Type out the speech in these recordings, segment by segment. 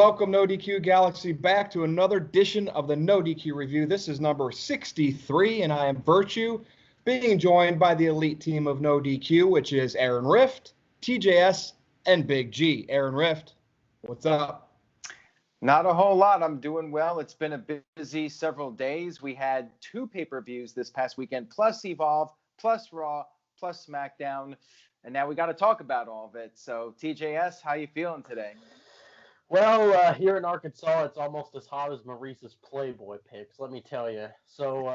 welcome NoDQ Galaxy back to another edition of the NoDQ Review. This is number 63, and I am Virtue, being joined by the elite team of NoDQ, which is Aaron Rift, TJS, and Big G. Aaron Rift, what's up? Not a whole lot. I'm doing well. It's been a busy several days. We had 2 pay-per-views this past weekend, plus Evolve, plus Raw, plus SmackDown, and now we got to talk about all of it. So, TJS, how you feeling today? Well, here in Arkansas, it's almost as hot as Maurice's Playboy pics, let me tell you. So,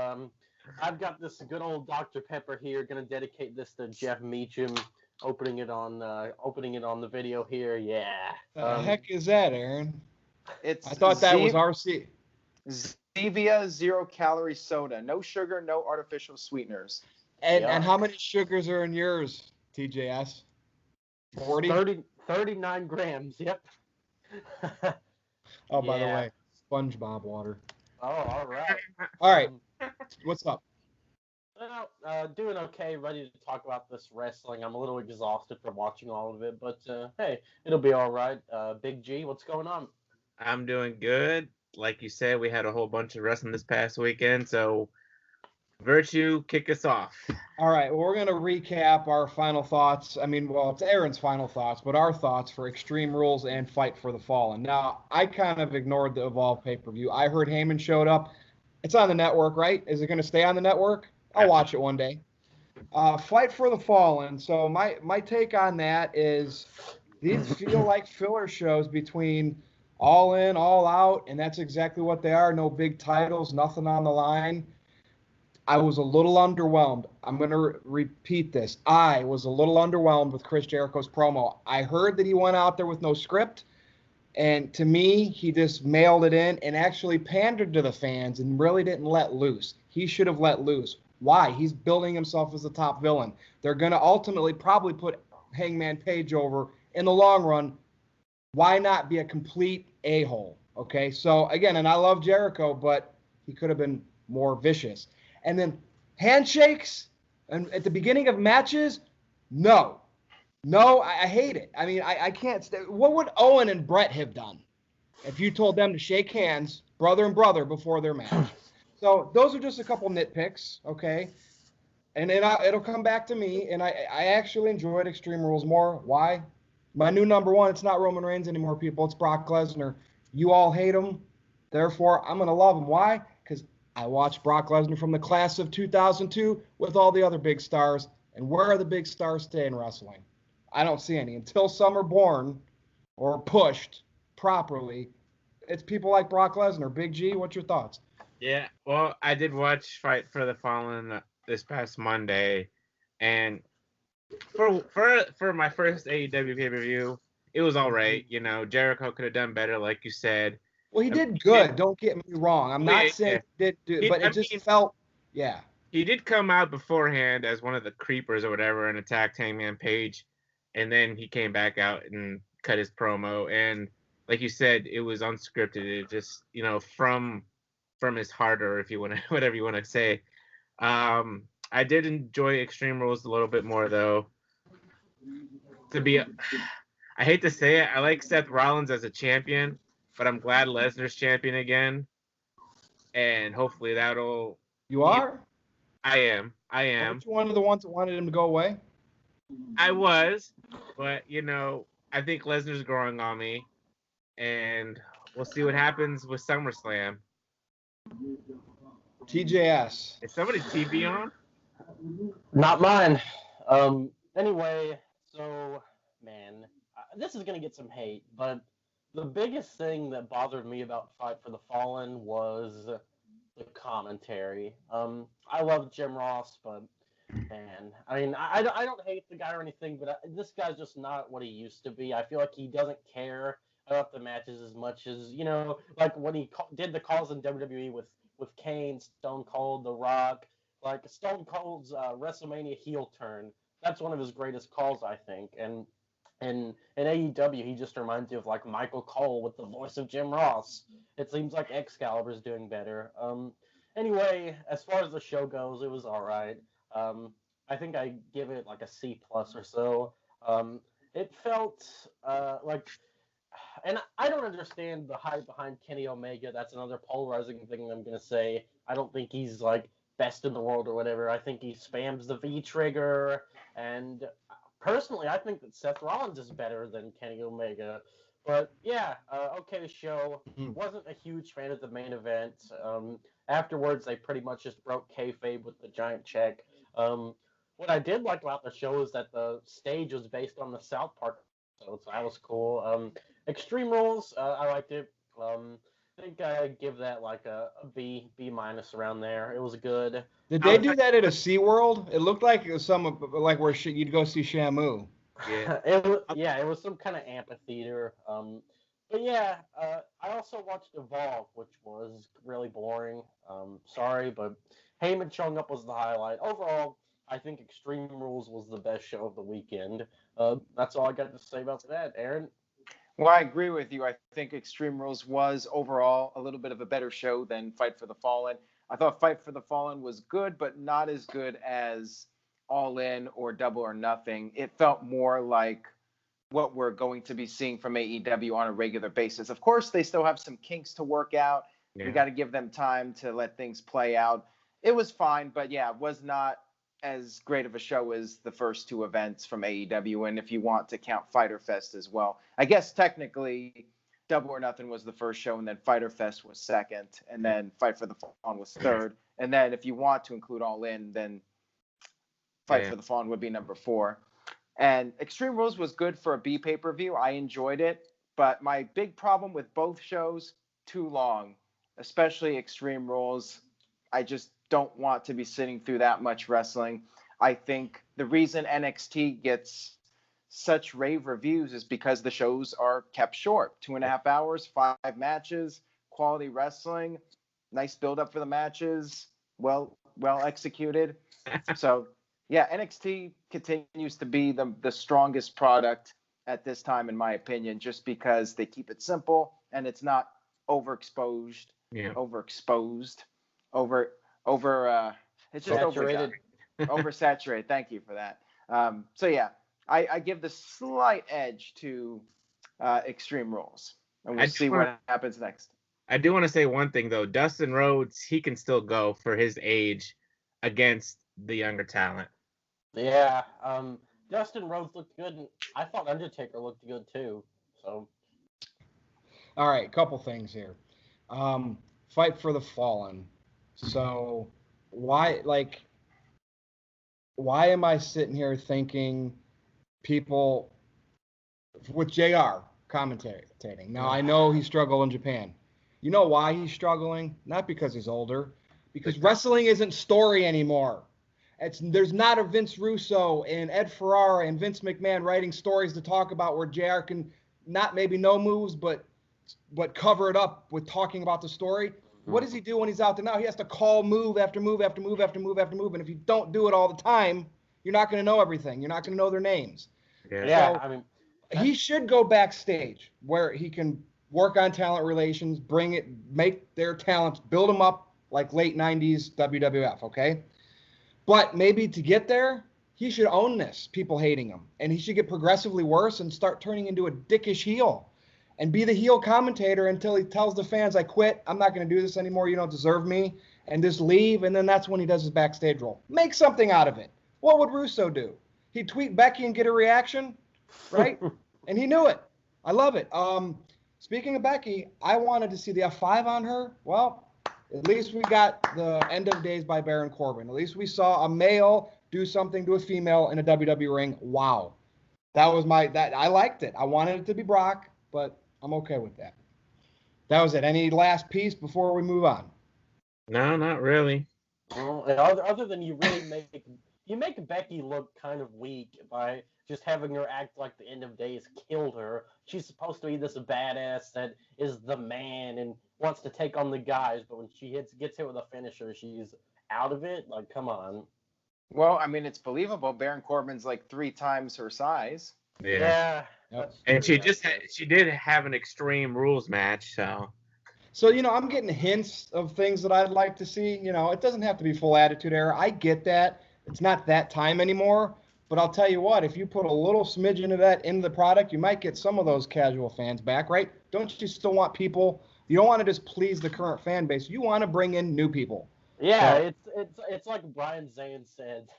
I've got this good old Dr. Pepper here. Going to dedicate this to Jeff Meacham, opening it on the video here. Yeah. The heck is that, Aaron? I thought that was RC. Zevia 0-calorie soda. No sugar, no artificial sweeteners. And how many sugars are in yours, TJS? 40? 39 grams, yep. Oh, by the way, SpongeBob water. Oh, all right. All right. What's up? Well, doing okay, ready to talk about this wrestling. I'm a little exhausted from watching all of it, but hey, it'll be all right. Big G, what's going on? I'm doing good. Like you said, we had a whole bunch of wrestling this past weekend, so Virtue, kick us off. All right, well, we're going to recap our final thoughts. I mean, well, it's Aaron's final thoughts, but our thoughts for Extreme Rules and Fight for the Fallen. Now, I kind of ignored the Evolve pay-per-view. I heard Heyman showed up. It's on the network, right? Is it going to stay on the network? I'll watch it one day. Fight for the Fallen. So my take on that is these feel like filler shows between All In, All Out, and that's exactly what they are. No big titles, nothing on the line. I was a little underwhelmed. I'm going to repeat this. I was a little underwhelmed with Chris Jericho's promo. I heard that he went out there with no script, and to me, he just mailed it in and actually pandered to the fans and really didn't let loose. He should have let loose. Why? He's building himself as the top villain. They're going to ultimately probably put Hangman Page over in the long run. Why not be a complete a-hole? Okay, so again, and I love Jericho, but he could have been more vicious. And then handshakes and at the beginning of matches, no, I hate it. I mean, I can't. What would Owen and Brett have done if you told them to shake hands, brother and brother, before their match? So those are just a couple nitpicks, okay? And then it'll come back to me, and I actually enjoyed Extreme Rules more. Why? My new number one, it's not Roman Reigns anymore, people. It's Brock Lesnar. You all hate him. Therefore, I'm going to love him. Why? Because I watched Brock Lesnar from the class of 2002 with all the other big stars. And where are the big stars today in wrestling? I don't see any. Until some are born or pushed properly, it's people like Brock Lesnar. Big G, what's your thoughts? Yeah, well, I did watch Fight for the Fallen this past Monday, and for my first AEW pay-per-view, it was all right. You know, Jericho could have done better, like you said. Well, he did good. Don't get me wrong. I'm not saying he did do, but it just felt, yeah. He did come out beforehand as one of the creepers or whatever and attacked Hangman Page, and then he came back out and cut his promo. And like you said, it was unscripted. It just, you know, from his heart, or if you want to, whatever you want to say. I did enjoy Extreme Rules a little bit more, though. I hate to say it, I like Seth Rollins as a champion, but I'm glad Lesnar's champion again, and hopefully that'll. You are? I am. Aren't you one of the ones that wanted him to go away? I was, but you know, I think Lesnar's growing on me, and we'll see what happens with SummerSlam. TJS. Is somebody's TV on? Not mine. Anyway, so man, this is gonna get some hate, but the biggest thing that bothered me about Fight for the Fallen was the commentary. I love Jim Ross, but man, I mean, I don't hate the guy or anything, but this guy's just not what he used to be. I feel like he doesn't care about the matches as much as, you know, like when he did the calls in WWE with Kane, Stone Cold, The Rock, like Stone Cold's WrestleMania heel turn. That's one of his greatest calls, I think, and in AEW, he just reminds you of like Michael Cole with the voice of Jim Ross. It seems like Excalibur's doing better. Anyway, as far as the show goes, it was all right. I think I give it like a C+ or so. It felt like and I don't understand the hype behind Kenny Omega. That's another polarizing thing I'm going to say. I don't think he's, like, best in the world or whatever. I think he spams the V trigger, and personally, I think that Seth Rollins is better than Kenny Omega. But yeah, okay show. Wasn't a huge fan of the main event. Afterwards, they pretty much just broke kayfabe with the giant check. What I did like about the show is that the stage was based on the South Park, so that was cool. Extreme Rules, I liked it. I think I'd give that like a B minus around there. It was good. Did they do that at a SeaWorld? It looked like it was like where you'd go see Shamu. Yeah. It was some kind of amphitheater. But yeah, I also watched Evolve, which was really boring. Sorry, but Heyman showing up was the highlight. Overall, I think Extreme Rules was the best show of the weekend. That's all I got to say about that. Aaron? Well, I agree with you. I think Extreme Rules was overall a little bit of a better show than Fight for the Fallen. I thought Fight for the Fallen was good, but not as good as All In or Double or Nothing. It felt more like what we're going to be seeing from AEW on a regular basis. Of course, they still have some kinks to work out. Yeah. We got to give them time to let things play out. It was fine, but yeah, it was not as great of a show as the first two events from AEW, and if you want to count Fyter Fest as well. I guess technically Double or Nothing was the first show, and then Fyter Fest was second, and then Fight for the Fallen was third, and then if you want to include All In, then Fight for the Fallen would be number 4. And Extreme Rules was good for a B pay-per-view. I enjoyed it, but my big problem with both shows, too long, especially Extreme Rules. I just don't want to be sitting through that much wrestling. I think the reason NXT gets such rave reviews is because the shows are kept short. 2.5 hours, 5 matches, quality wrestling, nice build up for the matches, well executed. So yeah, NXT continues to be the strongest product at this time, in my opinion, just because they keep it simple and it's not overexposed. It's just saturated. Oversaturated. Thank you for that. So yeah, I give the slight edge to Extreme Rules, and we'll see what happens next. I do want to say one thing though. Dustin Rhodes, he can still go for his age against the younger talent. Yeah, Dustin Rhodes looked good, and I thought Undertaker looked good too. So, all right, couple things here. Fight for the Fallen. So, why am I sitting here thinking people with JR commentating? Now, I know he struggled in Japan. You know why he's struggling? Not because he's older, because wrestling isn't story anymore. There's not a Vince Russo and Ed Ferrara and Vince McMahon writing stories to talk about where JR can not maybe no moves, but cover it up with talking about the story. What does he do when he's out there now? He has to call move after move after move after move after move. And if you don't do it all the time, you're not going to know everything. You're not going to know their names. Yeah. So, I mean, he should go backstage where he can work on talent relations, make their talents, build them up like late 90s WWF, okay? But maybe to get there, he should own this, people hating him. And he should get progressively worse and start turning into a dickish heel. And be the heel commentator until he tells the fans, I quit, I'm not going to do this anymore, you don't deserve me, and just leave, and then that's when he does his backstage role. Make something out of it. What would Russo do? He'd tweet Becky and get a reaction, right? And he knew it. I love it. Speaking of Becky, I wanted to see the F5 on her. Well, at least we got the End of Days by Baron Corbin. At least we saw a male do something to a female in a WWE ring. Wow. I liked it. I wanted it to be Brock, but I'm okay with that. That was it. Any last piece before we move on? No, not really. Well, other than you make Becky look kind of weak by just having her act like the End of Days killed her. She's supposed to be this badass that is the man and wants to take on the guys, but when she gets hit with a finisher, she's out of it. Like, come on. Well, I mean, it's believable. Baron Corbin's like 3 times her size. Yeah. Yep. And she did have an Extreme Rules match, so. So, I'm getting hints of things that I'd like to see. It doesn't have to be full Attitude Era. I get that. It's not that time anymore. But I'll tell you what, if you put a little smidgen of that into the product, you might get some of those casual fans back, right? Don't you still want people? You don't want to just please the current fan base. You want to bring in new people. Yeah, it's like Brian Zane said.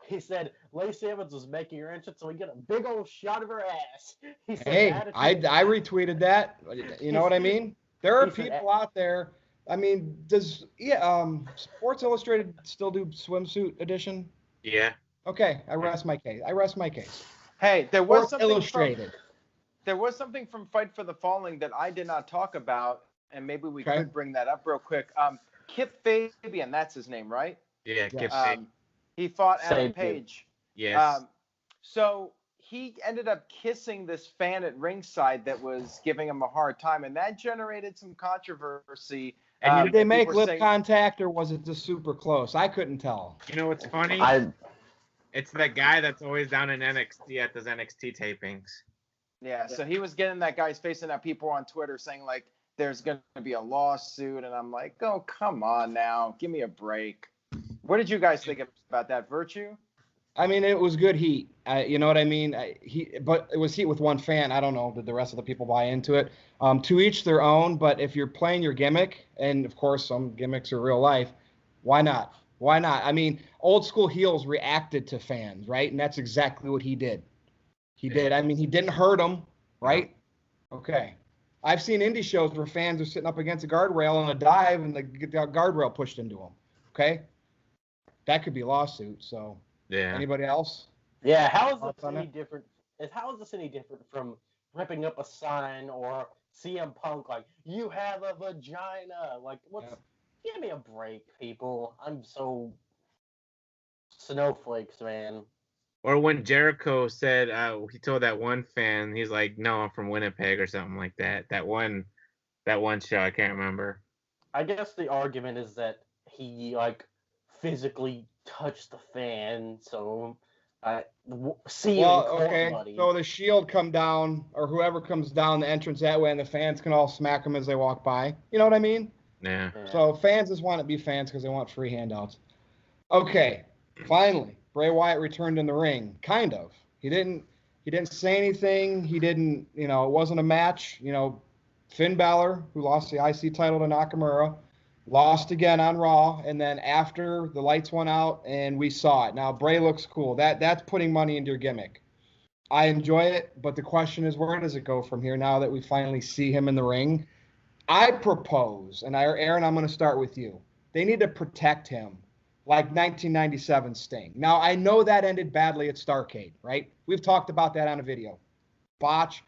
He said Lacey Evans was making her entrance, so we get a big old shot of her ass. He said, Hey, I retweeted that. You know what I mean? There are people out there. I mean, does Sports Illustrated still do swimsuit edition? Yeah. Okay, I rest my case. Hey, there was Sports Illustrated. There was something from Fight for the Falling that I did not talk about, and maybe we could bring that up real quick. Kip Fabian, that's his name, right? Yeah, Kip Fabian. He fought Adam Page. Yes. So he ended up kissing this fan at ringside that was giving him a hard time, and that generated some controversy. And did they make lip contact, or was it just super close? I couldn't tell. You know what's funny? It's that guy that's always down in NXT at those NXT tapings. Yeah, so he was getting that guy's face, and now people on Twitter saying, like, there's going to be a lawsuit, and I'm like, oh, come on now. Give me a break. What did you guys think about that, Virtue? I mean, it was good heat. You know what I mean? But it was heat with one fan. I don't know. Did the rest of the people buy into it? To each their own. But if you're playing your gimmick, and of course some gimmicks are real life, why not? Why not? I mean, old school heels reacted to fans, right? And that's exactly what he did. He did. I mean, he didn't hurt them, right? Okay. I've seen indie shows where fans are sitting up against a guardrail on a dive, and the guardrail pushed into them. Okay. That could be a lawsuit. So. Yeah. Anybody else? Yeah. How is this any different? How is this any different from ripping up a sign or CM Punk like "You have a vagina"? Like, give me a break, people. I'm so snowflakes, man. Or when Jericho said he told that one fan, he's like, "No, I'm from Winnipeg" or something like that. That one show, I can't remember. I guess the argument is that he physically touched the fan, so see you in court, buddy. So the Shield come down, or whoever comes down the entrance that way, and the fans can all smack them as they walk by. You know what I mean? Yeah. So fans just want to be fans because they want free handouts. Okay, finally, Bray Wyatt returned in the ring. Kind of. He didn't say anything. He didn't. It wasn't a match. Finn Balor, who lost the IC title to Nakamura, lost again on Raw, and then after the lights went out and we saw it. Now Bray looks cool. That's putting money into your gimmick. I enjoy it, but the question is, where does it go from here now that we finally see him in the ring? I propose, and Aaron, I'm going to start with you. They need to protect him like 1997 Sting. Now, I know that ended badly at Starrcade, right? We've talked about that on a video. Botch.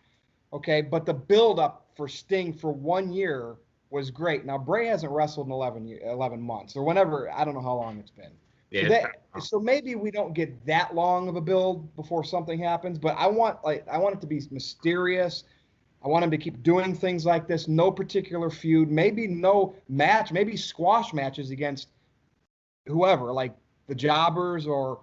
Okay, but the build-up for Sting for 1 year was great. Now, Bray hasn't wrestled in 11 months or whenever. I don't know how long it's been. Yeah, so maybe we don't get that long of a build before something happens, but I want it to be mysterious. I want him to keep doing things like this. No particular feud. Maybe no match. Maybe squash matches against whoever, like the Jobbers or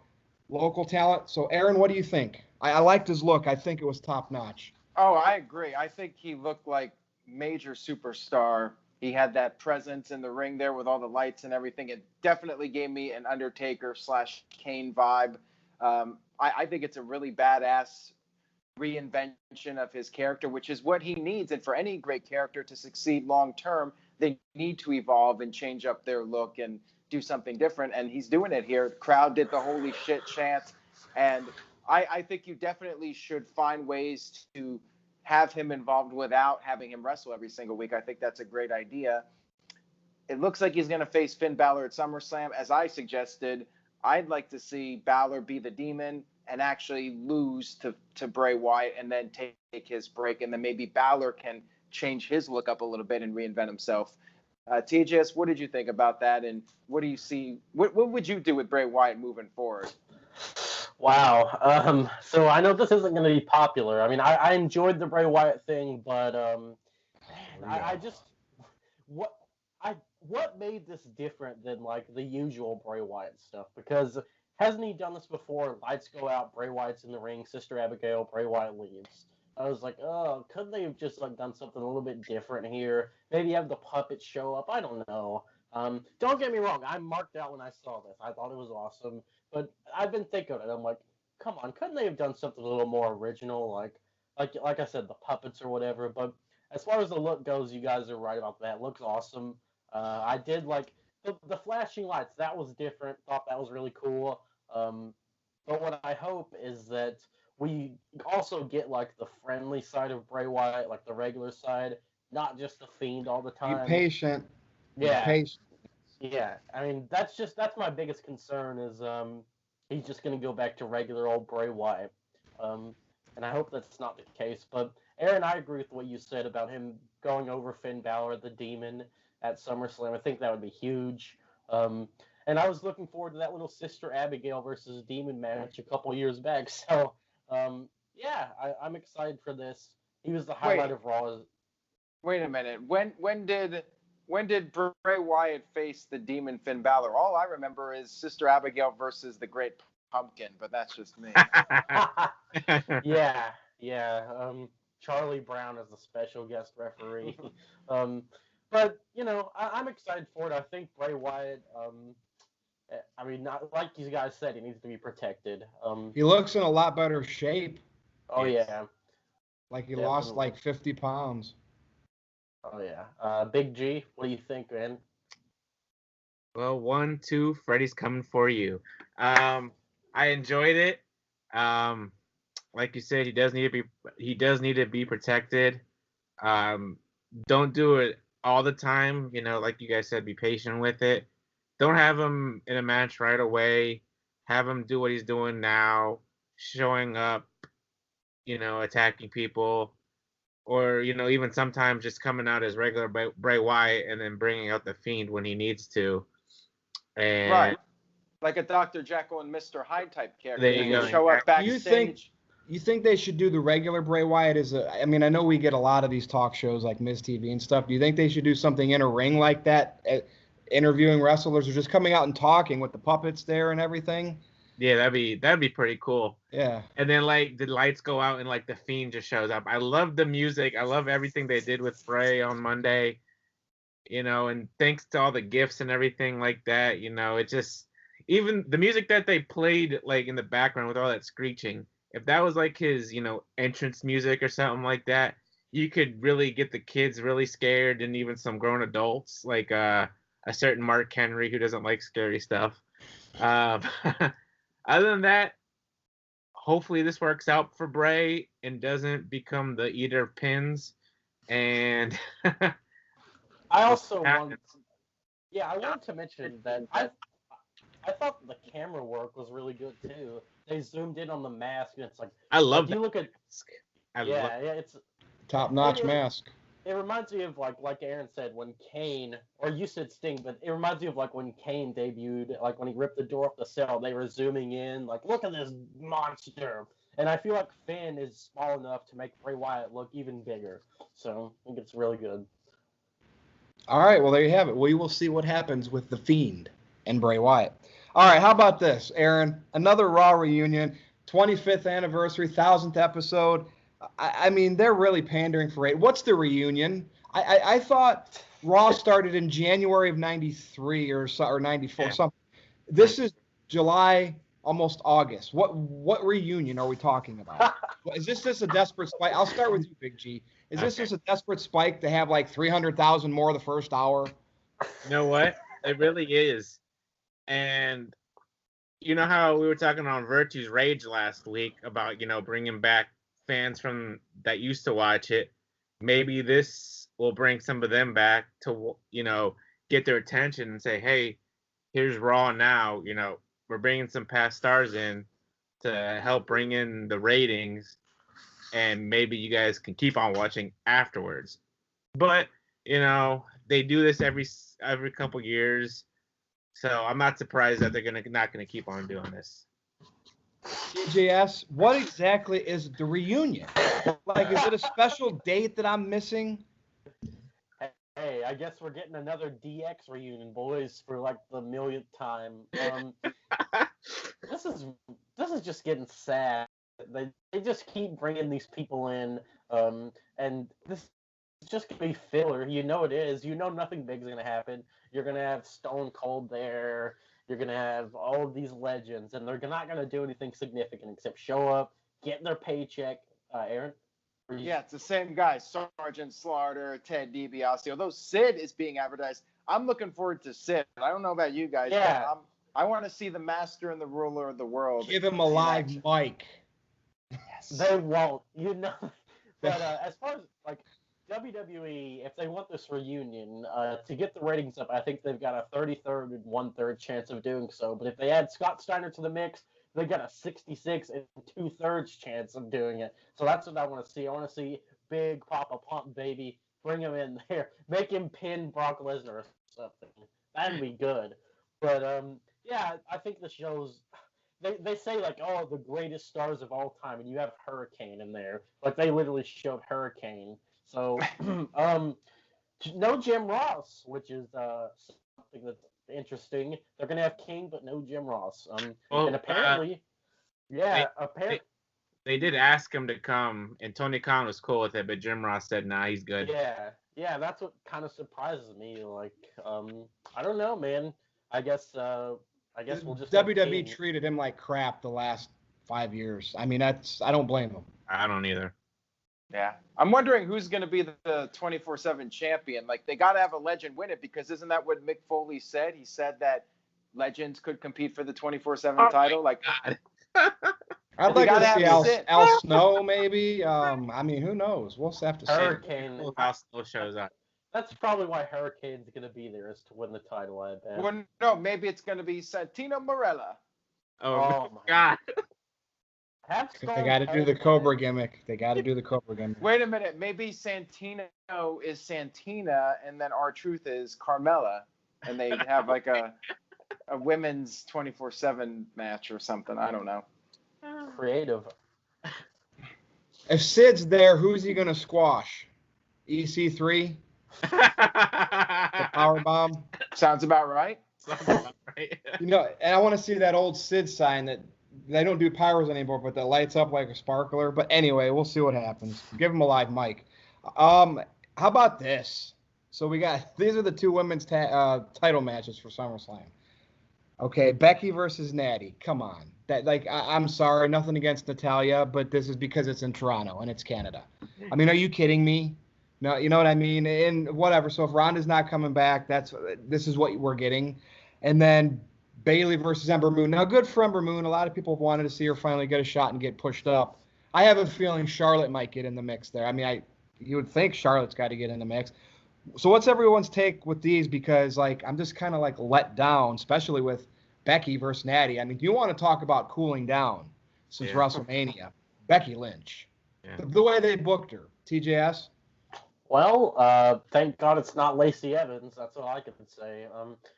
local talent. So, Aaron, what do you think? I liked his look. I think it was top notch. Oh, I agree. I think he looked like major superstar. He had that presence in the ring there with all the lights and everything. It definitely gave me an Undertaker/Kane vibe. I think it's a really badass reinvention of his character, which is what he needs. And for any great character to succeed long term, they need to evolve and change up their look and do something different. And he's doing it here. The crowd did the holy shit chant. And I think you definitely should find ways to have him involved without having him wrestle every single week. I think that's a great idea. It looks like he's going to face Finn Balor at SummerSlam. As I suggested, I'd like to see Balor be the demon and actually lose to Bray Wyatt and then take his break. And then maybe Balor can change his look up a little bit and reinvent himself. TJS, what did you think about that? And what do you see? What would you do with Bray Wyatt moving forward? Wow. So I know this isn't going to be popular. I mean, I enjoyed the Bray Wyatt thing, but I just what made this different than like the usual Bray Wyatt stuff? Because hasn't he done this before? Lights go out, Bray Wyatt's in the ring, Sister Abigail, Bray Wyatt leaves. I was like, oh, couldn't they have just like done something a little bit different here? Maybe have the puppet show up. I don't know. Don't get me wrong. I marked out when I saw this. I thought it was awesome. But I've been thinking of it. I'm like, come on, couldn't they have done something a little more original, like I said, the puppets or whatever? But as far as the look goes, you guys are right about that. It looks awesome. I did like the flashing lights. That was different. Thought that was really cool. But what I hope is that we also get like the friendly side of Bray Wyatt, like the regular side, not just the Fiend all the Be time. patient. Be Yeah, patient. yeah. I mean, that's my biggest concern is he's just gonna go back to regular old Bray Wyatt. And I hope that's not the case. But Aaron, I agree with what you said about him going over Finn Balor, the Demon, at SummerSlam. I think that would be huge. And I was looking forward to that little Sister Abigail versus Demon match a couple years back. So, yeah, I'm excited for this. He was the highlight of Raw. Wait a minute. When did Bray Wyatt face the Demon Finn Balor? All I remember is Sister Abigail versus the Great Pumpkin, but that's just me. Yeah. Charlie Brown as a special guest referee. But I'm excited for it. I think Bray Wyatt. I mean, not like you guys said, he needs to be protected. He looks in a lot better shape. Oh yeah. Like he Definitely. lost like 50 pounds. Oh yeah. Big G, what do you think, man? Well, 1, 2, Freddy's coming for you. I enjoyed it. Like you said, he does need to be protected. Don't do it all the time. Like you guys said, be patient with it. Don't have him in a match right away. Have him do what he's doing now, showing up, attacking people, or even sometimes just coming out as regular Bray Wyatt and then bringing out the Fiend when he needs to. And right, like a Dr. Jekyll and Mr. Hyde type character. There you go. Show up backstage. You think they should do the regular Bray Wyatt I mean, I know we get a lot of these talk shows like Miz TV and stuff. Do you think they should do something in a ring like that, interviewing wrestlers or just coming out and talking with the puppets there and everything? Yeah, that'd be pretty cool. Yeah. And then like the lights go out and like the Fiend just shows up. I love the music. I love everything they did with Bray on Monday. And thanks to all the gifts and everything like that, it just, even the music that they played like in the background with all that screeching, if that was like his, entrance music or something like that, you could really get the kids really scared and even some grown adults, like a certain Mark Henry who doesn't like scary stuff. Other than that, hopefully this works out for Bray and doesn't become the eater of pins. And I also wanted to mention that I thought the camera work was really good too. They zoomed in on the mask, and it's like I love you look at it's top-notch mask. It reminds me of like Aaron said when Kane, or you said Sting, but it reminds me of like when Kane debuted, like when he ripped the door off the cell, they were zooming in, like look at this monster. And I feel like Finn is small enough to make Bray Wyatt look even bigger. So I think it's really good. All right, well, there you have it. We will see what happens with The Fiend and Bray Wyatt. All right, how about this, Aaron? Another Raw reunion, 25th anniversary, 1,000th episode. I mean, they're really pandering for it. What's the reunion? I thought Raw started in January of 93 or 94, something. This is July, almost August. What reunion are we talking about? Is this just a desperate spike? I'll start with you, Big G. Is this just a desperate spike to have like 300,000 more the first hour? You know what? It really is. And you know how we were talking on Virtue's Rage last week about, bringing back fans from that used to watch it. Maybe this will bring some of them back to, get their attention and say, hey, here's Raw now. We're bringing some past stars in to help bring in the ratings, and maybe you guys can keep on watching afterwards. But, they do this every couple years, so I'm not surprised that they're not gonna keep on doing this. DJS, what exactly is the reunion? Like, is it a special date that I'm missing? Hey, I guess we're getting another DX reunion, boys, for like the millionth time. This is just getting sad. They just keep bringing these people in, and this is just gonna be filler. It is. Nothing big's gonna happen. You're gonna have Stone Cold there, You're going to have all of these legends, and they're not going to do anything significant except show up, get their paycheck. Aaron? Yeah, it's the same guys, Sergeant Slaughter, Ted DiBiase. Although Sid is being advertised, I'm looking forward to Sid. I don't know about you guys, but I want to see the master and the ruler of the world. Give him a live mic. Yes. They won't, But as far as like WWE, if they want this reunion to get the ratings up, I think they've got a 33rd and 1/3 chance of doing so. But if they add Scott Steiner to the mix, they got a 66 and 2/3 chance of doing it. So that's what I want to see. I want to see Big Papa Pump Baby, bring him in there, make him pin Brock Lesnar or something. That'd be good. But yeah, I think the show's. They say like, oh, the greatest stars of all time, and you have Hurricane in there. Like they literally showed Hurricane. So no Jim Ross, which is something that's interesting. They're gonna have King, but no Jim Ross. And apparently, apparently they did ask him to come, and Tony Khan was cool with it, but Jim Ross said, "Nah, he's good." Yeah, that's what kind of surprises me. Like, I don't know, man. I guess we'll just WWE treated him like crap the last 5 years. I mean, I don't blame him. I don't either. Yeah. I'm wondering who's going to be the 24/7 champion. Like, they got to have a legend win it, because isn't that what Mick Foley said? He said that legends could compete for the 24/7 title. Like, I'd like to see Al Snow, maybe. I mean, who knows? We'll have to see. Hurricane. Al Snow shows up. That's probably why Hurricane's going to be there, is to win the title, I bet. Well, no, maybe it's going to be Santino Marella. Oh my God. They got to do the Cobra gimmick. Wait a minute. Maybe Santino is Santina, and then R-Truth is Carmella, and they have like a women's 24/7 match or something. I don't know. Creative. If Sid's there, who's he going to squash? EC3? The power bomb? Sounds about right. And I want to see that old Sid sign that they don't do pyros anymore, but that lights up like a sparkler. But anyway, we'll see what happens. Give him a live mic. How about this? So these are the two women's title matches for SummerSlam. Okay, Becky versus Natty. Come on. I'm sorry, nothing against Natalya, but this is because it's in Toronto and it's Canada. I mean, are you kidding me? No, you know what I mean? And whatever. So if Ronda's not coming back, this is what we're getting. And then Bayley versus Ember Moon. Now, good for Ember Moon. A lot of people have wanted to see her finally get a shot and get pushed up. I have a feeling Charlotte might get in the mix there. I mean, you would think Charlotte's got to get in the mix. So what's everyone's take with these? Because I'm just kind of let down, especially with Becky versus Natty. I mean, do you want to talk about cooling down since WrestleMania? Becky Lynch. Yeah. The way they booked her. TJS? Well, thank God it's not Lacey Evans. That's all I can say.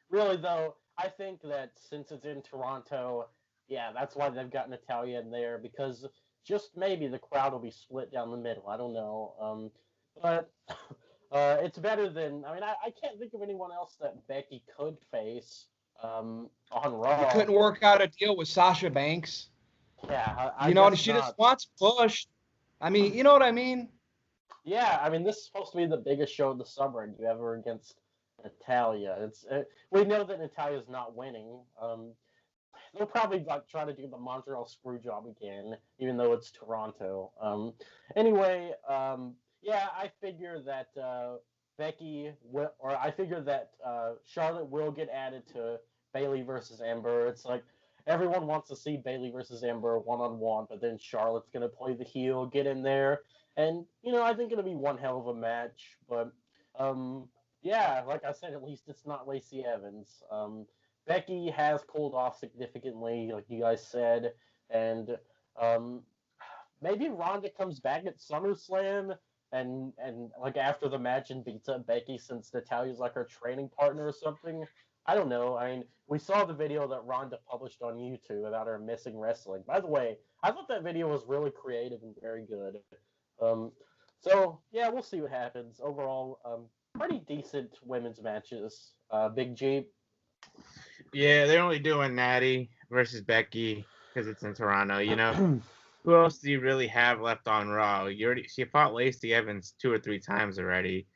Really, though, I think that since it's in Toronto, that's why they've got Natalya in there, because just maybe the crowd will be split down the middle. I don't know. But it's better than, I can't think of anyone else that Becky could face on Raw. You couldn't work out a deal with Sasha Banks? Yeah. She just wants pushed. I mean, you know what I mean? Yeah, this is supposed to be the biggest show of the summer, and you ever against Natalya. We know that Natalya's not winning. They'll probably try to do the Montreal screw job again, even though it's Toronto. Anyway, I figure that Charlotte will get added to Bayley versus Ember. It's like everyone wants to see Bayley versus Ember one-on-one, but then Charlotte's gonna play the heel, get in there. And, I think it'll be one hell of a match. But, like I said, at least it's not Lacey Evans. Becky has cooled off significantly, like you guys said. And maybe Ronda comes back at SummerSlam and after the match and beats up Becky, since Natalya's like her training partner or something. I don't know. We saw the video that Ronda published on YouTube about her missing wrestling. By the way, I thought that video was really creative and very good. We'll see what happens. Overall, pretty decent women's matches. Big G. Yeah, they're only doing Natty versus Becky because it's in Toronto. Who else do you really have left on Raw? She fought Lacey Evans 2 or 3 times already.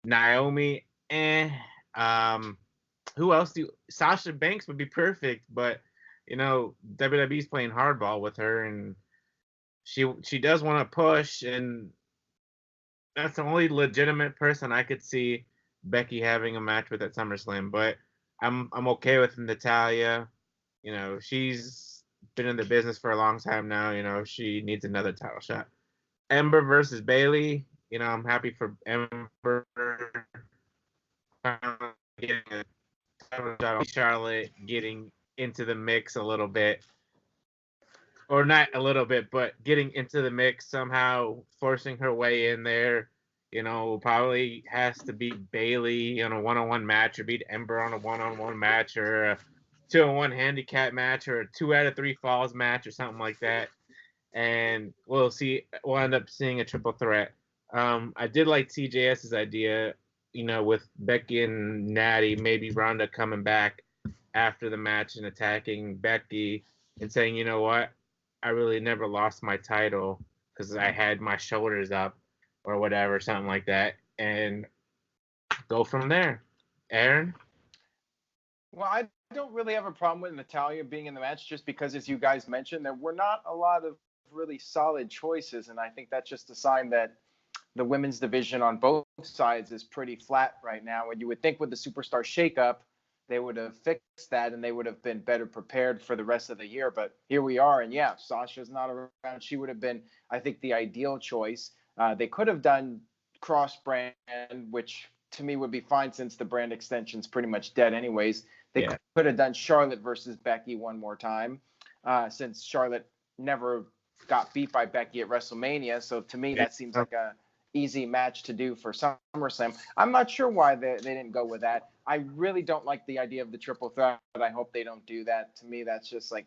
Naomi, who else Sasha Banks would be perfect, but WWE's playing hardball with her, and she does want to push, and that's the only legitimate person I could see Becky having a match with at SummerSlam. But I'm okay with Natalya. She's been in the business for a long time now. She needs another title shot. Ember versus Bayley. I'm happy for Ember getting a title shot. Charlotte getting into the mix a little bit. Or not a little bit, but getting into the mix somehow, forcing her way in there. Probably has to beat Bayley on a one-on-one match, or beat Ember on a one-on-one match, or a 2-on-1 handicap match, or a 2 out of 3 falls match, or something like that. And we'll see. We'll end up seeing a triple threat. I did like TJS's idea, with Becky and Natty, maybe Ronda coming back after the match and attacking Becky and saying, you know what, I really never lost my title because I had my shoulders up or whatever, something like that, and go from there. Aaron? Well, I don't really have a problem with Natalya being in the match, just because, as you guys mentioned, there were not a lot of really solid choices, and I think that's just a sign that the women's division on both sides is pretty flat right now. And you would think with the superstar shakeup, they would have fixed that and they would have been better prepared for the rest of the year. But here we are, and yeah, Sasha's not around. She would have been, I think, the ideal choice. They could have done cross-brand, which to me would be fine since the brand extension's pretty much dead anyways. They could have done Charlotte versus Becky one more time, since Charlotte never got beat by Becky at WrestleMania. So to me, that seems like a easy match to do for SummerSlam. I'm not sure why they didn't go with that. I really don't like the idea of the triple threat. I hope they don't do that. To me, that's just like,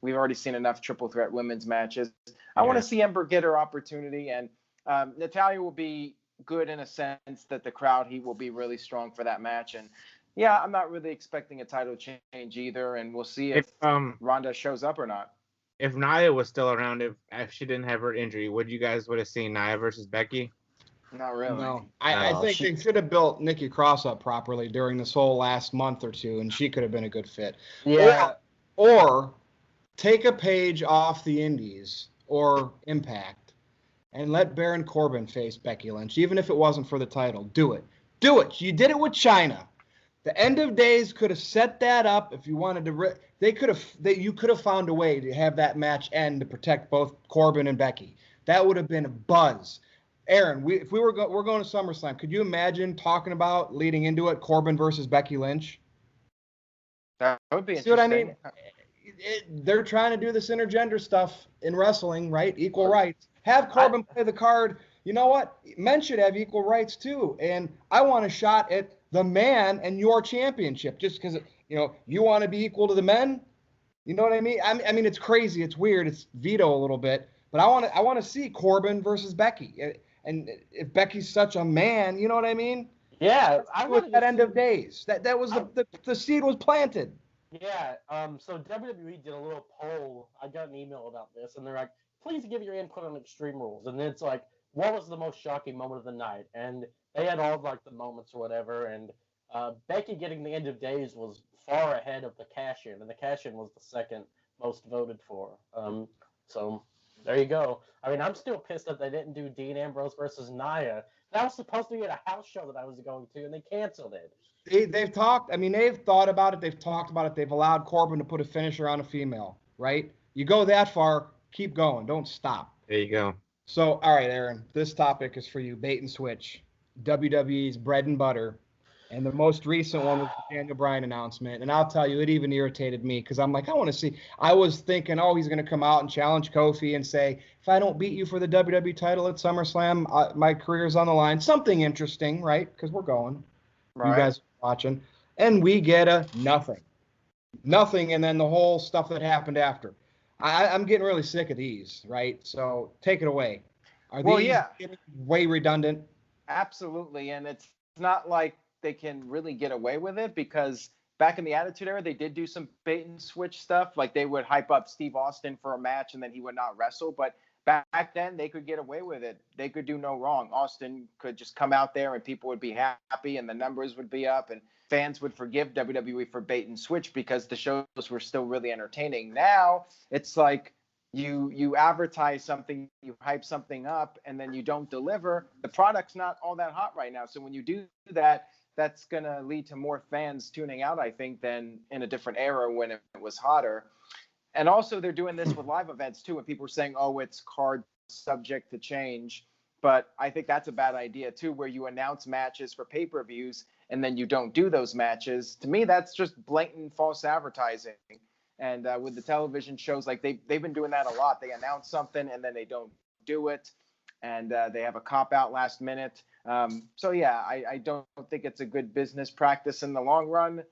we've already seen enough triple threat women's matches. I want to see Ember get her opportunity, and Natalya will be good in a sense that the crowd heat will be really strong for that match. And yeah, I'm not really expecting a title change either, and we'll see if Ronda shows up or not. If Nia was still around, if she didn't have her injury, would you guys would have seen Nia versus Becky? Not really. No. I think they should have built Nikki Cross up properly during this whole last month or two, and she could have been a good fit. Yeah. Or take a page off the Indies or Impact and let Baron Corbin face Becky Lynch, even if it wasn't for the title. Do it. Do it. You did it with Chyna. The End of Days could have set that up if you wanted to. You could have found a way to have that match end to protect both Corbin and Becky. That would have been a buzz. Aaron, we're going to SummerSlam. Could you imagine talking about leading into it Corbin versus Becky Lynch? That would be interesting. See what I mean? They're trying to do this intergender stuff in wrestling, right? Equal rights. Have Corbin play the card. You know what? Men should have equal rights too. And I want a shot at the man and your championship, just because you want to be equal to the men. You know what I mean? I mean, it's crazy. It's weird. It's veto a little bit. But I want to see Corbin versus Becky. And if Becky's such a man, you know what I mean? Yeah, I was at End of Days. That was the seed was planted. Yeah. So WWE did a little poll. I got an email about this, and they're like, "Please give your input on Extreme Rules." And then it's like, what was the most shocking moment of the night? And they had all like the moments or whatever. And Becky getting the End of Days was far ahead of the cash-in, and the cash-in was the second most voted for. So there you go. I mean, I'm still pissed that they didn't do Dean Ambrose versus Nia. That was supposed to be at a house show that I was going to, and they canceled it. They've talked. I mean, they've thought about it. They've talked about it. They've allowed Corbin to put a finisher on a female, right? You go that far, keep going. Don't stop. There you go. So, all right, Aaron, this topic is for you. Bait and switch. WWE's bread and butter. And the most recent one was the Daniel Bryan announcement. And I'll tell you, it even irritated me because I'm like, I want to see. I was thinking, he's going to come out and challenge Kofi and say, if I don't beat you for the WWE title at SummerSlam, my career's on the line. Something interesting, right? Because we're going. Right. You guys are watching. And we get a nothing. Nothing, and then the whole stuff that happened after. I'm getting really sick of these, right? So take it away. Are these getting way redundant? Absolutely, and it's not like they can really get away with it, because back in the Attitude Era, they did do some bait and switch stuff. Like they would hype up Steve Austin for a match and then he would not wrestle. But back then they could get away with it. They could do no wrong. Austin could just come out there and people would be happy and the numbers would be up and fans would forgive WWE for bait and switch because the shows were still really entertaining. Now it's like you advertise something, you hype something up, and then you don't deliver. The product's not all that hot right now. So when you do that, that's going to lead to more fans tuning out, I think, than in a different era when it was hotter. And also they're doing this with live events too, and people are saying, oh, it's card subject to change. But I think that's a bad idea too, where you announce matches for pay-per-views and then you don't do those matches. To me, that's just blatant false advertising. And with the television shows, like they've been doing that a lot. They announce something and then they don't do it. And they have a cop-out last minute. So, yeah, I don't think it's a good business practice in the long run.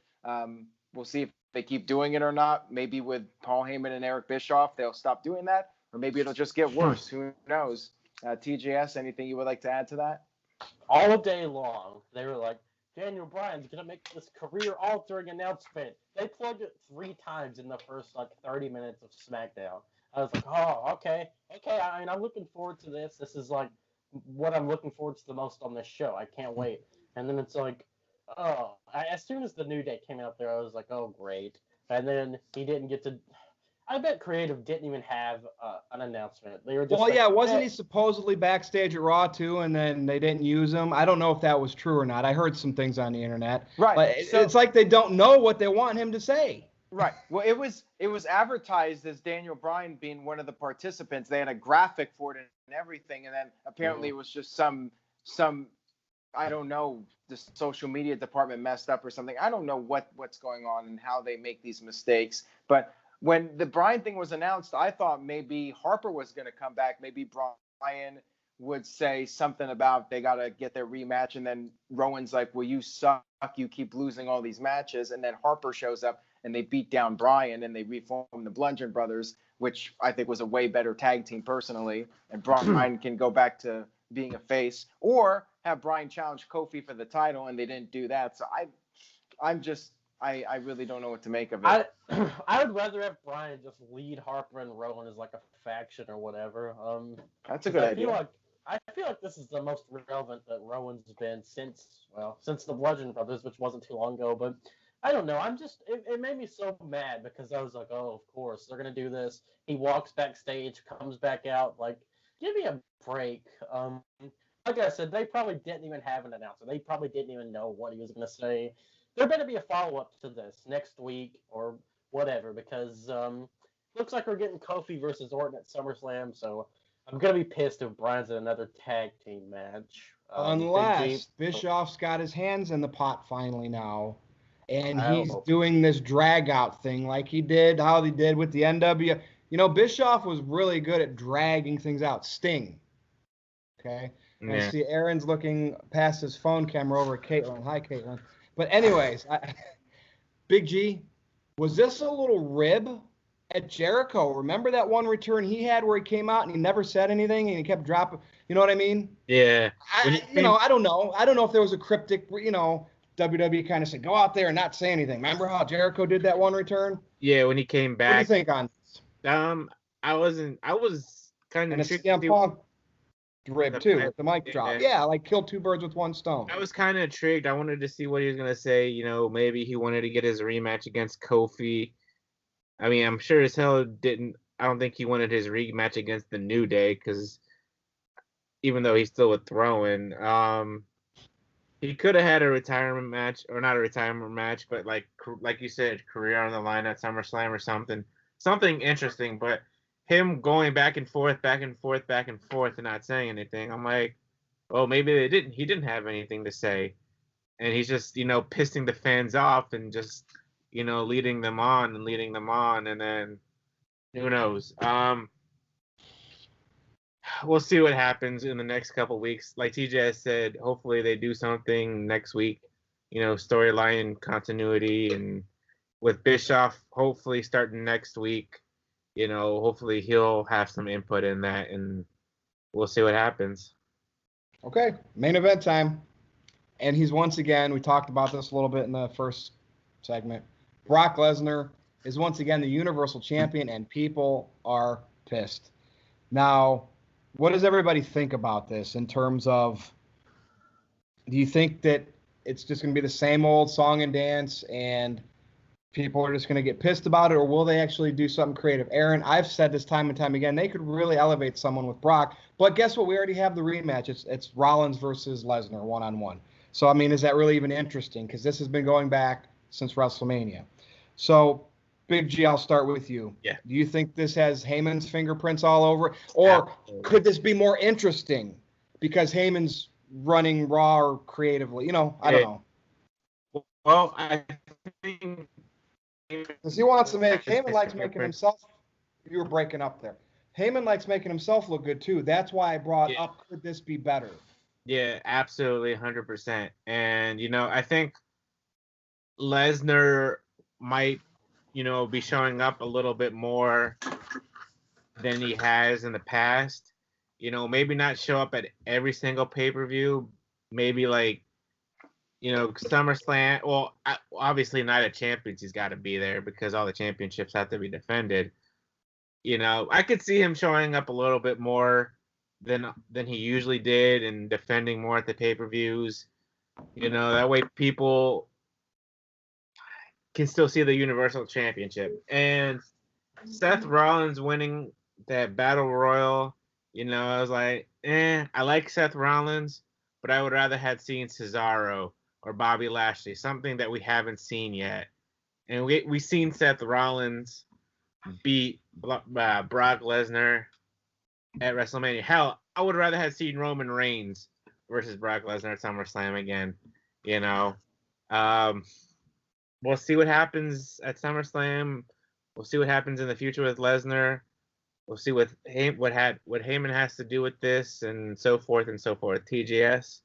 We'll see if they keep doing it or not. Maybe with Paul Heyman and Eric Bischoff, they'll stop doing that. Or maybe it'll just get worse. Who knows? TJS, anything you would like to add to that? All day long, they were like, Daniel Bryan's going to make this career-altering announcement. They plugged it 3 times in the first, 30 minutes of SmackDown. I was like, oh, okay. I mean, I'm looking forward to this. This is, what I'm looking forward to the most on this show. I can't wait. And then it's like, as soon as the New Day came out there, I was like, oh, great. And then he didn't get to... I bet Creative didn't even have an announcement. They were just wasn't he supposedly backstage at Raw too, and then they didn't use him? I don't know if that was true or not. I heard some things on the internet. Right. But it's like they don't know what they want him to say. Right. Well, it was advertised as Daniel Bryan being one of the participants. They had a graphic for it and everything, and then apparently it was just some I don't know, the social media department messed up or something. I don't know what's going on and how they make these mistakes, but when the Bryan thing was announced, I thought maybe Harper was going to come back. Maybe Bryan would say something about they got to get their rematch. And then Rowan's like, well, you suck. You keep losing all these matches. And then Harper shows up and they beat down Bryan and they reform the Bludgeon Brothers, which I think was a way better tag team personally. And Bryan can go back to being a face, or have Bryan challenge Kofi for the title. And they didn't do that. So I really don't know what to make of it. I would rather have Bryan just lead Harper and Rowan as a faction or whatever. That's a good idea. I feel like this is the most relevant that Rowan's been since the Bludgeon Brothers, which wasn't too long ago. But I don't know. It made me so mad because I was like, oh, of course they're gonna do this. He walks backstage, comes back out. Like, give me a break. Like I said, they probably didn't even have an announcer. They probably didn't even know what he was gonna say. There better be a follow-up to this next week or whatever, because looks like we're getting Kofi versus Orton at SummerSlam, so I'm going to be pissed if Bryan's in another tag team match. Unless Bischoff's got his hands in the pot finally now, and he's doing this drag-out thing like how he did with the NW. Bischoff was really good at dragging things out. Sting. Okay? Yeah. I see Aaron's looking past his phone camera over at Caitlin. Hi, Caitlin. But anyways, Big G, was this a little rib at Jericho? Remember that one return he had where he came out and he never said anything and he kept dropping? You know what I mean? Yeah. I don't know. I don't know if there was a cryptic, WWE kind of said, go out there and not say anything. Remember how Jericho did that one return? Yeah, when he came back. What do you think on this? I was kind of CM rib too with the mic drop. Yeah, like kill 2 birds with 1 stone. I was kind of intrigued. I wanted to see what he was gonna say. Maybe he wanted to get his rematch against Kofi. I mean, I'm sure as hell didn't. I don't think he wanted his rematch against the New Day, because even though he's still with Rowan, he could have had a retirement match, or not a retirement match, but like you said, career on the line at SummerSlam or something interesting. But him going back and forth, and not saying anything. I'm like, oh, maybe he didn't have anything to say. And he's just, pissing the fans off and just, leading them on. And then who knows? We'll see what happens in the next couple weeks. Like TJ said, hopefully they do something next week, storyline continuity, and with Bischoff, hopefully starting next week. Hopefully he'll have some input in that, and we'll see what happens. Okay, main event time. And he's once again, we talked about this a little bit in the first segment, Brock Lesnar is once again the Universal Champion, and people are pissed. Now, what does everybody think about this in terms of, do you think that it's just going to be the same old song and dance and people are just going to get pissed about it, or will they actually do something creative? Aaron, I've said this time and time again, they could really elevate someone with Brock, but guess what? We already have the rematch. It's Rollins versus Lesnar one-on-one. So, I mean, is that really even interesting? Because this has been going back since WrestleMania. So, Big G, I'll start with you. Yeah. Do you think this has Heyman's fingerprints all over it? Or could this be more interesting because Heyman's running Raw or creatively? I don't know. Well, I think Because he wants to Heyman likes making himself, you were breaking up there. Heyman likes making himself look good too. That's why I brought up, could this be better? Yeah, absolutely, 100%. And, I think Lesnar might, be showing up a little bit more than he has in the past. Maybe not show up at every single pay-per-view. Maybe like, SummerSlam. Well, obviously Night of Champions, he's got to be there because all the championships have to be defended. I could see him showing up a little bit more than he usually did and defending more at the pay-per-views. That way people can still see the Universal Championship. And Seth Rollins winning that Battle Royal, I was like, I like Seth Rollins, but I would rather have seen Cesaro or Bobby Lashley, something that we haven't seen yet. And we seen Seth Rollins beat Brock Lesnar at WrestleMania. Hell, I would rather have seen Roman Reigns versus Brock Lesnar at SummerSlam again. We'll see what happens at SummerSlam. We'll see what happens in the future with Lesnar. We'll see what Heyman has to do with this, and so forth and so forth. TGS.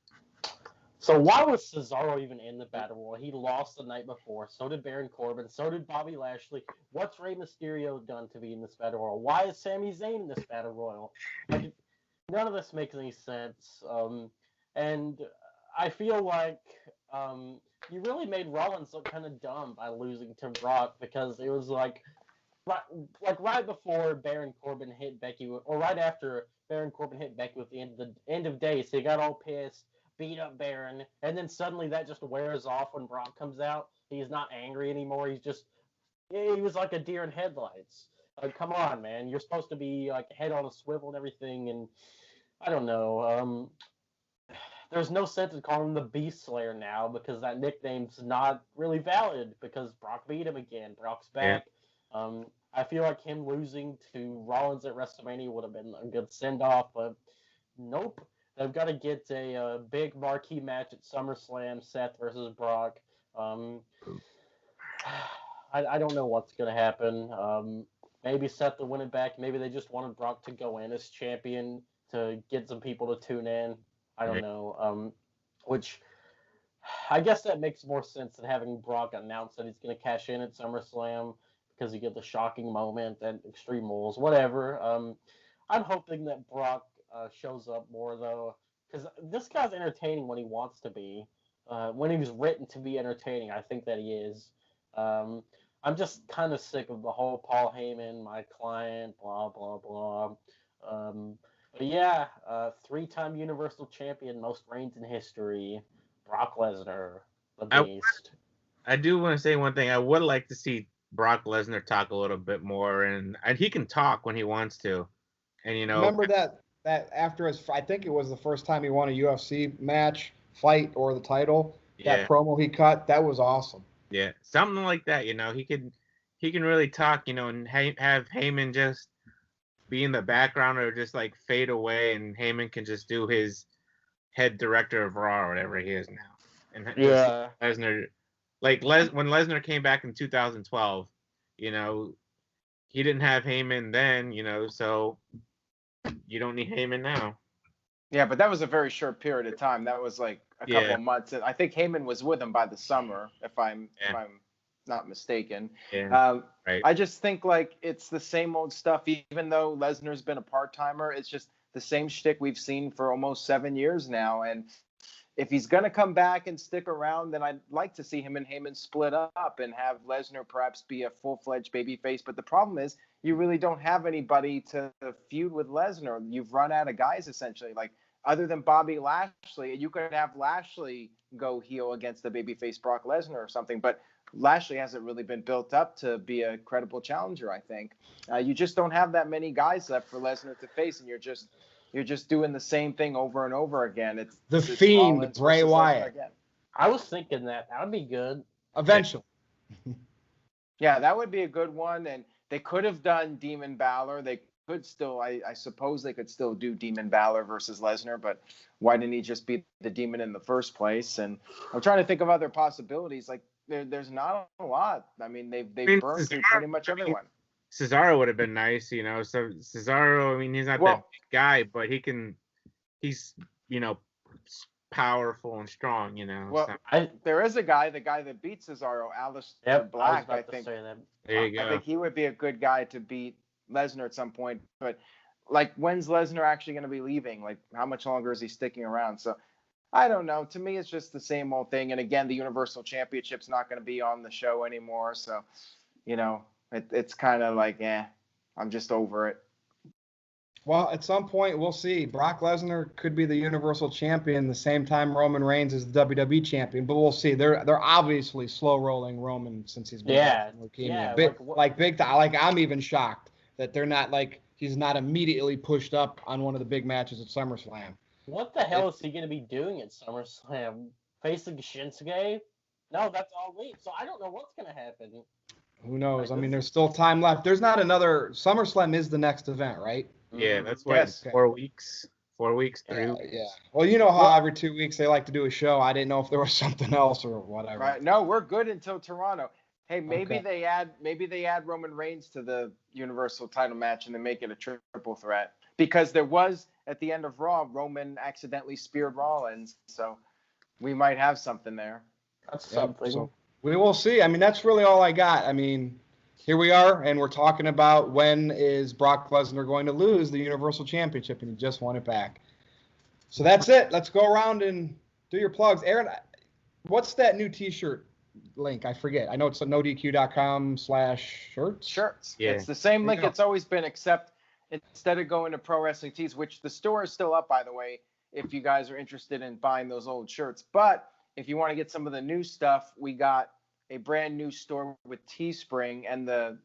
So why was Cesaro even in the Battle Royal? He lost the night before. So did Baron Corbin. So did Bobby Lashley. What's Rey Mysterio done to be in this Battle Royal? Why is Sami Zayn in this Battle Royal? None of this makes any sense. And I feel like you really made Rollins look kind of dumb by losing to Brock, because it was like right before Baron Corbin hit Becky, or right after Baron Corbin hit Becky with the end of days. So he got all pissed, beat up Baron, and then suddenly that just wears off when Brock comes out. He's not angry anymore. He was like a deer in headlights. Like, come on, man. You're supposed to be like head on a swivel and everything, and I don't know. There's no sense in calling him the Beast Slayer now, because that nickname's not really valid, because Brock beat him again. Brock's back. Yeah. I feel like him losing to Rollins at WrestleMania would have been a good send-off, but nope. They've got to get a big marquee match at SummerSlam, Seth versus Brock. I don't know what's going to happen. Maybe Seth will win it back. Maybe they just wanted Brock to go in as champion to get some people to tune in. I don't know. Which I guess that makes more sense than having Brock announce that he's going to cash in at SummerSlam, because you get the shocking moment at Extreme Rules. Whatever. I'm hoping that Brock shows up more, though, because this guy's entertaining when he wants to be. When he was written to be entertaining, I think that he is. I'm just kind of sick of the whole Paul Heyman, my client, blah, blah, blah. But yeah, 3-time Universal Champion, most reigns in history, Brock Lesnar, the Beast. I do want to say one thing. I would like to see Brock Lesnar talk a little bit more, and he can talk when he wants to. And remember that after I think it was the first time he won a UFC match, fight, or the title. Yeah. That promo he cut, that was awesome. Yeah, something like that. He can really talk. And have Heyman just be in the background or just like fade away, and Heyman can just do his head director of Raw or whatever he is now. And Lesnar, when Lesnar came back in 2012, he didn't have Heyman then, so you don't need Heyman now. Yeah, but that was a very short period of time. That was like a couple of months. I think Heyman was with him by the summer, if I'm not mistaken. Yeah. Right. I just think like it's the same old stuff. Even though Lesnar's been a part-timer, it's just the same shtick we've seen for almost 7 years now, and if he's going to come back and stick around, then I'd like to see him and Heyman split up and have Lesnar perhaps be a full-fledged babyface. But the problem is you really don't have anybody to feud with Lesnar. You've run out of guys, essentially. Like, other than Bobby Lashley, you could have Lashley go heel against the babyface Brock Lesnar or something. But Lashley hasn't really been built up to be a credible challenger, I think. You just don't have that many guys left for Lesnar to face, and you're just doing the same thing over and over again. It's Fiend, Rollins Bray versus Wyatt. Lesnar again. I was thinking that would be good. Eventually. Yeah, that would be a good one. And they could have done Demon Balor. They could still, I suppose they could still do Demon Balor versus Lesnar, but why didn't he just beat the Demon in the first place? And I'm trying to think of other possibilities. Like, there's not a lot. I mean, they've burned through pretty much everyone. Cesaro would have been nice, So Cesaro, I mean, he's not that big guy, but he's powerful and strong, Well, so. there is the guy that beat Cesaro, Aleister Black. I think. There you go. I think he would be a good guy to beat Lesnar at some point. But like, when's Lesnar actually going to be leaving? Like, how much longer is he sticking around? So I don't know. To me, it's just the same old thing. And again, the Universal Championship's not going to be on the show anymore. So, it's kind of like, I'm just over it. Well, at some point, we'll see. Brock Lesnar could be the Universal Champion the same time Roman Reigns is the WWE Champion, but we'll see. They're obviously slow rolling Roman since he's been leukemia. Yeah, big time. Like, I'm even shocked that they're not, like, he's not immediately pushed up on one of the big matches at SummerSlam. What the hell is he going to be doing at SummerSlam? Facing Shinsuke? No, that's all late. So I don't know what's going to happen. Who knows? I mean, there's still time left. There's not another. SummerSlam is the next event, right? Yeah, that's why it's 4 weeks. 4 weeks, 3 weeks. Yeah. Well, you know how every 2 weeks they like to do a show. I didn't know if there was something else or whatever. Right. No, we're good until Toronto. Hey, maybe they add Roman Reigns to the Universal title match and they make it a triple threat. Because there was, at the end of Raw, Roman accidentally speared Rollins. So we might have something there. That's something. So we will see. I mean, that's really all I got. I mean, here we are, and we're talking about when is Brock Lesnar going to lose the Universal Championship, and he just won it back. So that's it. Let's go around and do your plugs. Aaron, what's that new T-shirt link? I forget. I know it's at NoDQ.com/shirts. Shirts. Yeah. It's the same link it's always been, except instead of going to Pro Wrestling Tees, which the store is still up, by the way, if you guys are interested in buying those old shirts. But if you want to get some of the new stuff, we got a brand new store with Teespring, and the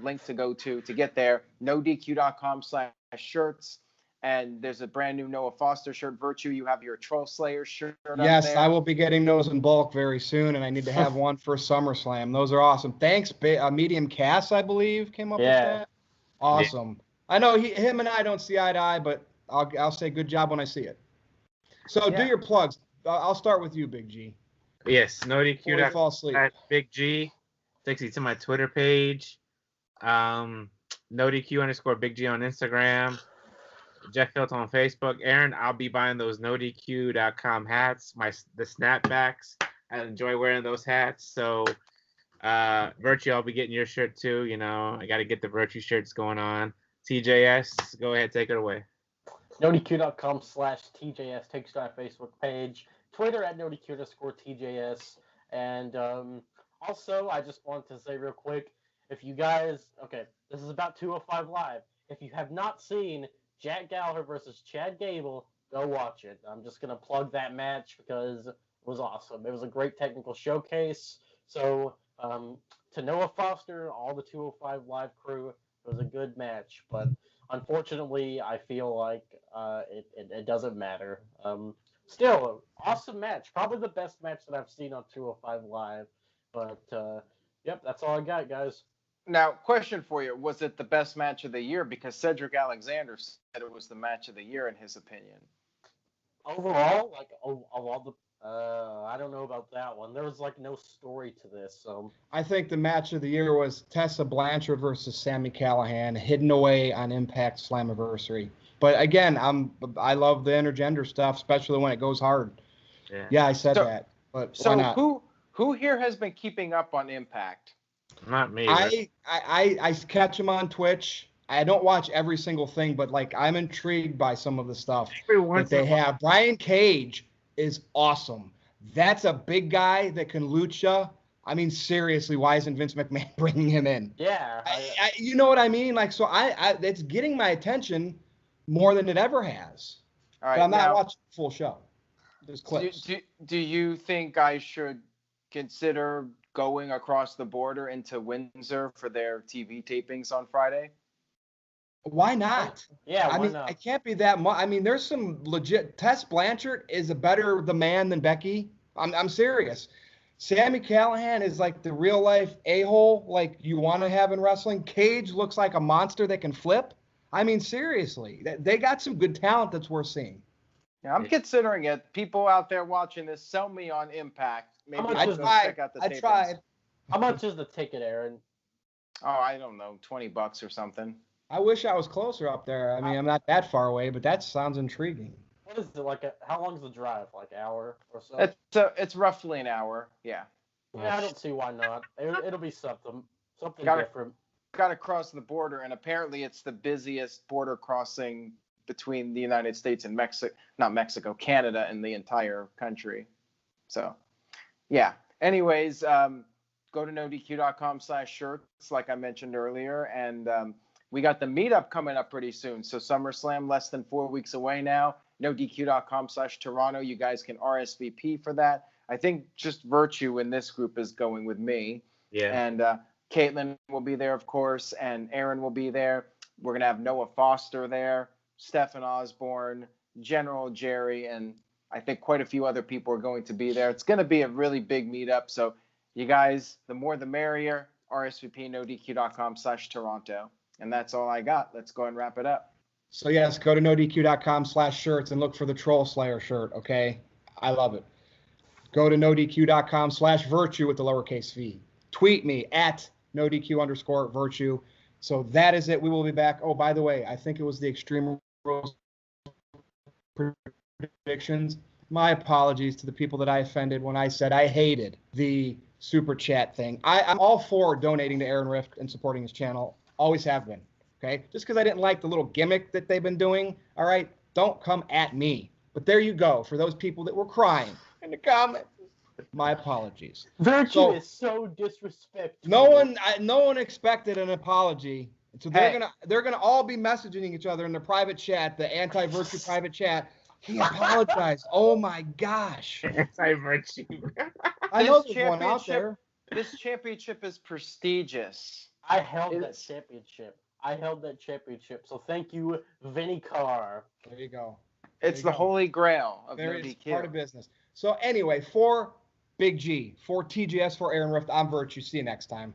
link to go to get there, NoDQ.com/shirts. And there's a brand new Noah Foster shirt. Virtue, you have your Troll Slayer shirt up there. Yes, I will be getting those in bulk very soon, and I need to have one for SummerSlam. Those are awesome. Thanks, Medium Cass, I believe, came up with that. Awesome. I know him and I don't see eye to eye, but I'll say good job when I see it. So do your plugs. I'll start with you, Big G. Yes, NoDQ.com/Big G. Takes you to my Twitter page. NoDQ_Big G on Instagram. Jeff Filt on Facebook. Aaron, I'll be buying those NoDQ.com hats, the snapbacks. I enjoy wearing those hats. So, Virtue, I'll be getting your shirt too. I got to get the Virtue shirts going on. TJS, go ahead, take it away. NoDQ.com/TJS takes to our Facebook page. Twitter at NoDQ_TJS. And also, I just wanted to say real quick, if you guys, this is about 205 Live. If you have not seen Jack Gallagher versus Chad Gable, go watch it. I'm just going to plug that match because it was awesome. It was a great technical showcase. So, to Noah Foster, all the 205 Live crew, it was a good match. But unfortunately, I feel like it doesn't matter. Still, awesome match. Probably the best match that I've seen on 205 Live. But, that's all I got, guys. Now, question for you. Was it the best match of the year? Because Cedric Alexander said it was the match of the year in his opinion. Overall, of all the... I don't know about that one. There was, no story to this, so... I think the match of the year was Tessa Blanchard versus Sami Callihan, hidden away on Impact Slammiversary. But, again, I love the intergender stuff, especially when it goes hard. Yeah, I said that. But why not? Who here has been keeping up on Impact? Not me. I catch them on Twitch. I don't watch every single thing, but I'm intrigued by some of the stuff that they have. Brian Cage is awesome. That's a big guy that can lucha. I mean, seriously, why isn't Vince McMahon bringing him in? Yeah. You know what I mean? Like, so it's getting my attention more than it ever has. All right, but I'm not now, watching the full show. There's clips. do you think I should consider going across the border into Windsor for their TV tapings on Friday? Why not? Yeah, I why mean, not? it can't be that much. I mean, there's some legit. Tess Blanchard is a better the man than Becky. I'm serious. Sami Callihan is like the real life a-hole like you want to have in wrestling. Cage looks like a monster that can flip. I mean, seriously, they got some good talent that's worth seeing. Yeah, I'm considering it. People out there watching this, sell me on Impact. Maybe I'll go check out the tapings. I tried. How much is the ticket, Aaron? Oh, I don't know, $20 or something. I wish I was closer up there. I mean, I'm not that far away, but that sounds intriguing. What is it, how long is the drive? Like an hour or so? It's roughly an hour, yeah. Yeah, I don't see why not. It'll be something different. Got to cross the border, and apparently it's the busiest border crossing between the United States and Canada, and the entire country. So, yeah. Anyways, go to NoDQ.com/shirts, like I mentioned earlier, and we got the meetup coming up pretty soon. So SummerSlam less than 4 weeks away now. NoDQ.com/Toronto. You guys can RSVP for that. I think just Virtue in this group is going with me. Yeah. And Caitlin will be there, of course, and Aaron will be there. We're going to have Noah Foster there, Stephen Osborne, General Jerry, and I think quite a few other people are going to be there. It's going to be a really big meetup. So you guys, the more the merrier. RSVP NoDQ.com/Toronto. And that's all I got. Let's go and wrap it up. So yes, go to NoDQ.com/shirts and look for the Troll Slayer shirt, okay? I love it. Go to NoDQ.com/virtue with the lowercase v. Tweet me at NoDQ_virtue. So that is it. We will be back. Oh, by the way, I think it was the Extreme Rules predictions. My apologies to the people that I offended when I said I hated the super chat thing. I'm all for donating to Aaron Rift and supporting his channel. Always have been. Okay? Just because I didn't like the little gimmick that they've been doing, all right, don't come at me. But there you go. For those people that were crying in the comments, my apologies. Virtue is so disrespectful. No one expected an apology. So they're gonna all be messaging each other in the private chat, the anti-Virtue private chat. He apologized. Oh my gosh. Anti-Virtue. I know there's one out there. This championship is prestigious. I held that championship. So thank you, Vinny Carr. There you go. It's the holy grail of NoDQ. It's part of business. So anyway, for Big G, for TGS, for Aaron Rift, I'm Virtue. See you next time.